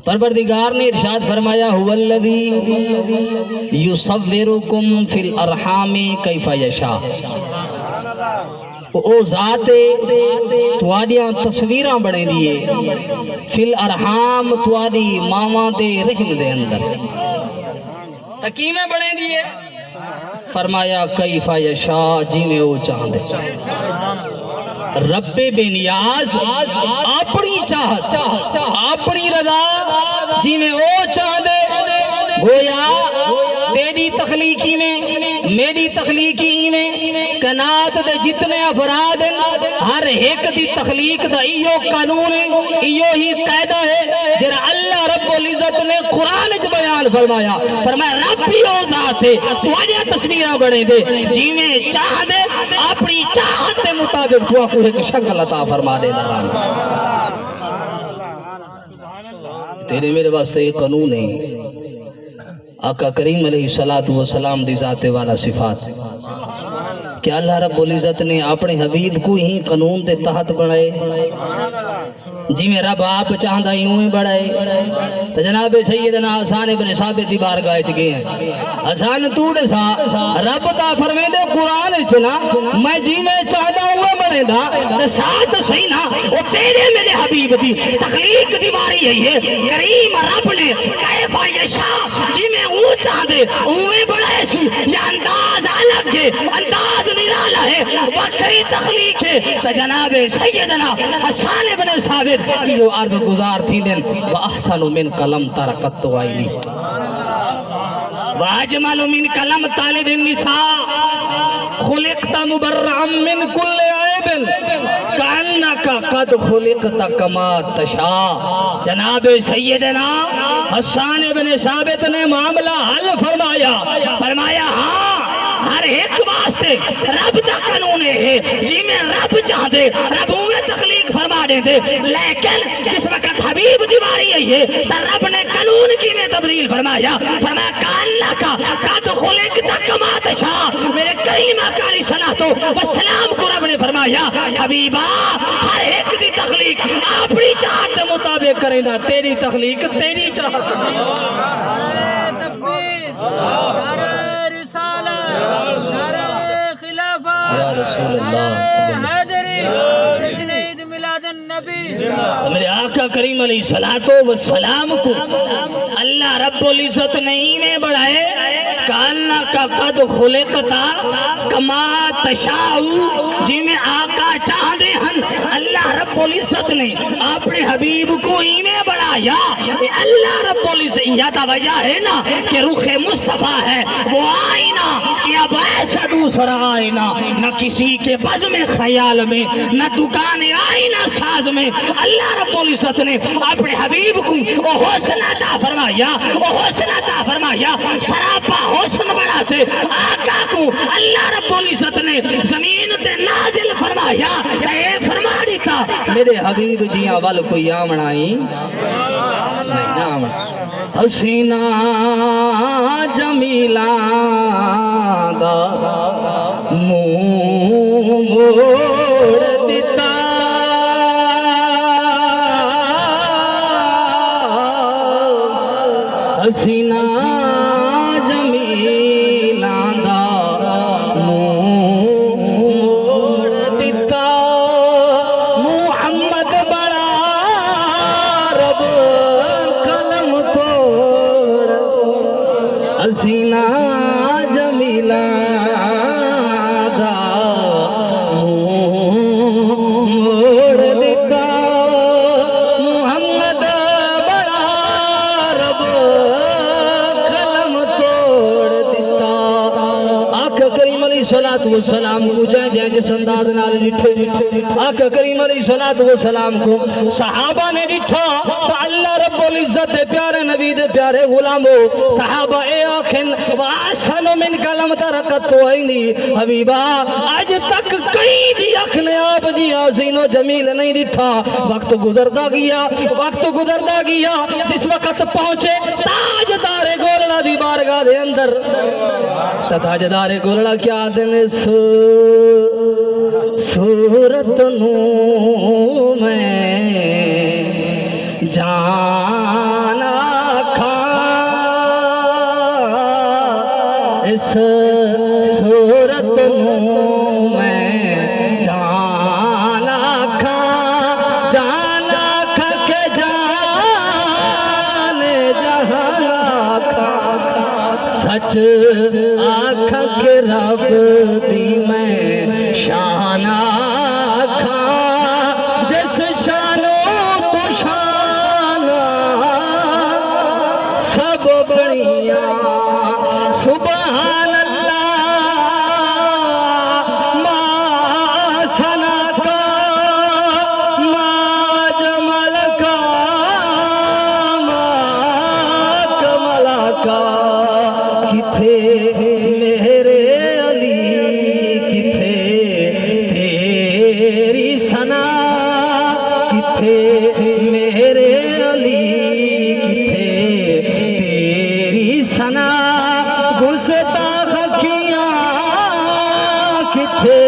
پروردگار نے ارشاد فرمایا هُوَ یُصَوِّرُکُم فی الارحام کیف یشاء، او ذات تواڈیاں تصویراں بنے دیے فی الارحام تواڈی ماواں دے رحم دے اندر تکیمیں بنے دیے، فرمایا کیف یشاء جی میں او چاہندے۔ رب بے نیاز اپنی چاہت اپنی رضا جی میں او چاہندے، گویا تیری تخلیقی میں میری تخلیقی میں کائنات دے جتنے افراد ہیں ہر ایک دی تخلیق دا ایو قانون ہے، ایو ہی قاعدہ ہے جرا اللہ رب العزت نے قرآن وچ بیان فرمایا رب ہی او ذات ہے تواڈیاں تصویراں بنے دے جی میں چاہ دے اپنی چاہت کے مطابق تو کو ایک شکل عطا فرما دے داران۔ تیرے میرے واسطے یہ قانون ہے، آقا کریم علیہ السلام دی ذات والا صفات کہ اللہ رب العزت نے اپنے حبیب کو ہی قانون دے تحت بنائے، جی میں رب آپ چاہندہ ہی ہوئے بڑھائے۔ جناب سیدنا حسان ابن ثابت دی بارگاہ چ گئے ہیں، حسان تو دے سا رب تا فرمے دے قرآن چنا میں جی میں چاہتا ہوئے بنے دا ساتھ صحیح نا وہ تیرے میرے حبیب دی تخلیق دی باری ہے کریم رب نے کیف یشاء جی میں او چاہدے ہوئے بڑھائے سی، یہ انداز الگ ہے، انداز نرالا ہے، وکری تخلیق ہے۔ تو جناب سیدنا حسان ابن ثابت یہ عرض گزار تھی دن وَأَحْسَنُ مِنْ قَلَمْ تَرَقَتُ عَيْنِي وَأَجْمَلُ مِنْ قَلَمْ طَالِدِ النِّسَاء خُلِقْتَ مُبَرَّعًا مِنْ كُلِّ عَيْبٍ كَأَنَّكَ قَدْ خُلِقْتَ كَمَا تَشَاءُ۔ جناب سیدنا حسان ابن ثابت نے معاملہ حل فرمایا ہاں ہر ایک واسطے رب دا قانون ہے جی میں رب چاہ دے رب ہوئے تخلیق فرما دے دے، لیکن جس وقت حبیب دیواری ہے تو رب نے قانون کی میں تبدیل فرمایا کاللہ کا قد خلقت کما تشاء۔ میرے کریم آقا علیہ الصلوۃ والسلام کو رب نے فرمایا حبیبا ہر ایک دی تخلیق اپنی چاہت کے مطابق کریں دا، تیری تخلیق تیری چاہت۔ یا رسول اللہ میرے آقا کریم علیہ السلام کو اللہ رب العزت نہیں میں بڑھائے کانکا قد خلقتا کما تشاء، جی میں آقا چاہ دے ہن اللہ رب العزت نے اپنے حبیب کو ہی میں بڑھایا۔ اللہ رب العزت یہ تا وجہ ہے نا کہ رخ مصطفیٰ ہے وہ آئینہ کہ اب ایسا دوسرا آئینہ نہ کسی کے بز میں خیال میں نہ دکان آئینہ ساز میں اللہ رب العزت نے اپنے حبیب کو وہ حسن عطا فرمایا سراپا حسن بڑھاتے آقا کو اللہ رب العزت نے زمین تے نازل فرمایا اے فرما دیتا میرے حبیب جیاں وال کوئی آمنائی نہیں نام حسینہ جمیلہ دا موڑ دیتا حسینہ جمیلہ دا موڑ دیتا محمد بڑا رب قلم توڑ حسینہ جمیلہ دا موڑ دیتا محمد بڑا رب قلم توڑ دیتا۔ آقا کریم علیہ السلام کو جائے جس انداز نال ڈٹھے آقا کریم علیہ السلام کو صحابہ نے ڈٹھا تو اللہ رب العزت دے پیارے نبی دے پیارے غلاموں صحابہ اے آخن وَأَحْسَنُ مِنْ قَلَمْ تَرَقَتُ عَيْنِي حبیبہ آج تک کئی دی اکھنے آپ جی حسین و جمیل نہیں ڈٹھا۔ وقت گزردا گیا جس وقت پہنچے تاجدار گولڑا دی بارگاہ دے اندر تاجدار گولڑا کیا دن صورت نو میں جانا کھا اس صورت نوں میں جانا کھا کے جان جہاں کھا سچ آنکھ کے رب دی میں شان آکھا جس شانوں تو شان سب بڑیاں سبحان اللہ ما ثنا کا ما جمال کا ما کمال کا کتھے میرے علی کتھے تیری ثنا کتھے میرے علی کتھے تیری ثنا گستاخ کیاں کتھے